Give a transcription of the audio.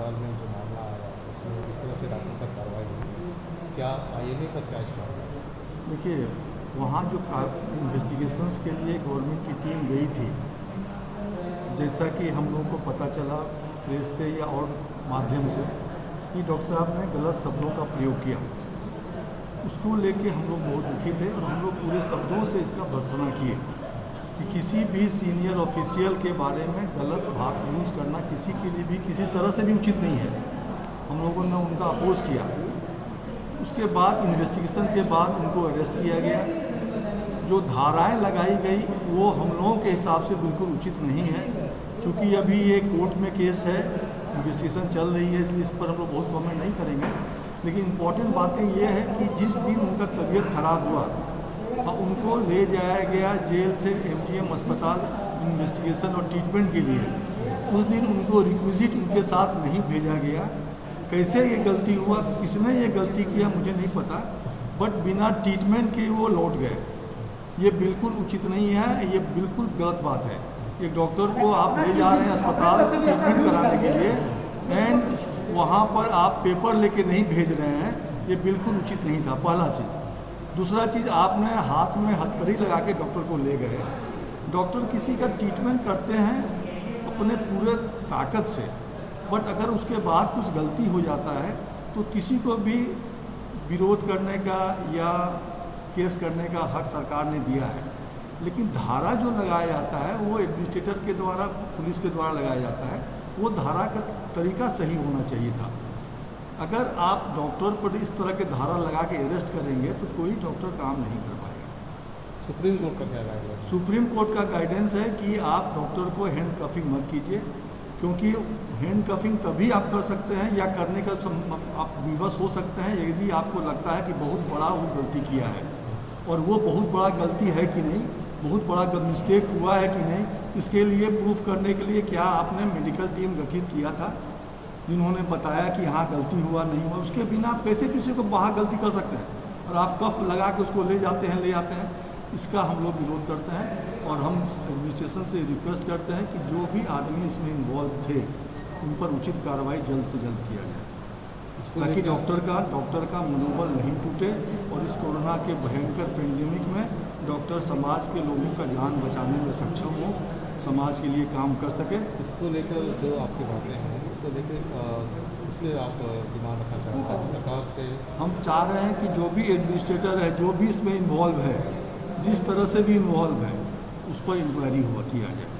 अस्पताल में जो मामला आया उसमें इस तरह से डॉक्टर पर कार्रवाई हुई, क्या आईएमए का क्या स्टैंड है? देखिए, वहाँ जो इन्वेस्टिगेशंस के लिए गवर्नमेंट की टीम गई थी, जैसा कि हम लोगों को पता चला प्रेस से या और माध्यम से कि डॉक्टर साहब ने गलत शब्दों का प्रयोग किया, उसको लेके हम लोग बहुत दुखी थे और हम लोग पूरे शब्दों से इसका भर्त्सना किए कि किसी भी सीनियर ऑफिशियल के बारे में गलत भाव यूज़ करना किसी के लिए भी किसी तरह से भी उचित नहीं है। हम लोगों ने उनका अपोज किया। उसके बाद इन्वेस्टिगेशन के बाद उनको अरेस्ट किया गया। जो धाराएं लगाई गई वो हम लोगों के हिसाब से बिल्कुल उचित नहीं है, क्योंकि अभी ये कोर्ट में केस है, इन्वेस्टिगेशन चल रही है, इसलिए इस पर हम लोग बहुत कमेंट नहीं करेंगे। लेकिन इम्पॉर्टेंट बातें ये है कि जिस दिन उनका तबीयत खराब हुआ उनको ले जाया गया जेल से एमजीएम अस्पताल इन्वेस्टिगेशन और ट्रीटमेंट के लिए। उस दिन उनको रिक्विजिट उनके साथ नहीं भेजा गया। कैसे ये गलती हुआ, किसने ये गलती किया मुझे नहीं पता, बट बिना ट्रीटमेंट के वो लौट गए। ये बिल्कुल उचित नहीं है, ये बिल्कुल गलत बात है। एक डॉक्टर को आप ले जा रहे हैं अस्पताल ट्रीटमेंट कराने के लिए एंड वहाँ पर आप पेपर लेके नहीं भेज रहे हैं, ये बिल्कुल उचित नहीं था, पहला चीज़। दूसरा चीज़, आपने हाथ में हथकड़ी लगा के डॉक्टर को ले गए। डॉक्टर किसी का ट्रीटमेंट करते हैं अपने पूरे ताकत से, बट अगर उसके बाद कुछ गलती हो जाता है तो किसी को भी विरोध करने का या केस करने का हक सरकार ने दिया है। लेकिन धारा जो लगाया जाता है वो एडमिनिस्ट्रेटर के द्वारा, पुलिस के द्वारा लगाया जाता है, वो धारा का तरीका सही होना चाहिए था। अगर आप डॉक्टर पर इस तरह के धारा लगा के अरेस्ट करेंगे तो कोई डॉक्टर काम नहीं कर पाएगा। सुप्रीम कोर्ट का क्या गाइडेंस? सुप्रीम कोर्ट का गाइडेंस है कि आप डॉक्टर को हैंड कफिंग मत कीजिए, क्योंकि हैंड कफिंग तभी आप कर सकते हैं या करने का आप विवश हो सकते हैं यदि आपको लगता है कि बहुत बड़ा वो गलती किया है, और वो बहुत बड़ा गलती है कि नहीं, बहुत बड़ा मिस्टेक हुआ है कि नहीं। इसके लिए प्रूफ करने के लिए क्या आपने मेडिकल टीम गठित किया था जिन्होंने बताया कि यहाँ गलती हुआ नहीं हुआ? उसके बिना आप कैसे किसी को वहाँ गलती कर सकते हैं? और आप कफ लगा के उसको ले जाते हैं। इसका हम लोग विरोध करते हैं और हम एडमिनिस्ट्रेशन से रिक्वेस्ट करते हैं कि जो भी आदमी इसमें इन्वॉल्व थे उन पर उचित कार्रवाई जल्द से जल्द किया जाए, ताकि डॉक्टर का मनोबल नहीं टूटे और इस कोरोना के भयंकर पेंडेमिक में डॉक्टर समाज के लोगों का जान बचाने में सक्षम हो, समाज के लिए काम कर सके। इसको लेकर जो आपकी बातें हैं, इसको लेकर इससे आप डिमांड रखना चाहते हैं सरकार से? हम चाह रहे हैं कि जो भी एडमिनिस्ट्रेटर है, जो भी इसमें इन्वॉल्व है, जिस तरह से भी इन्वॉल्व है, उस पर इंक्वायरी किया जाए।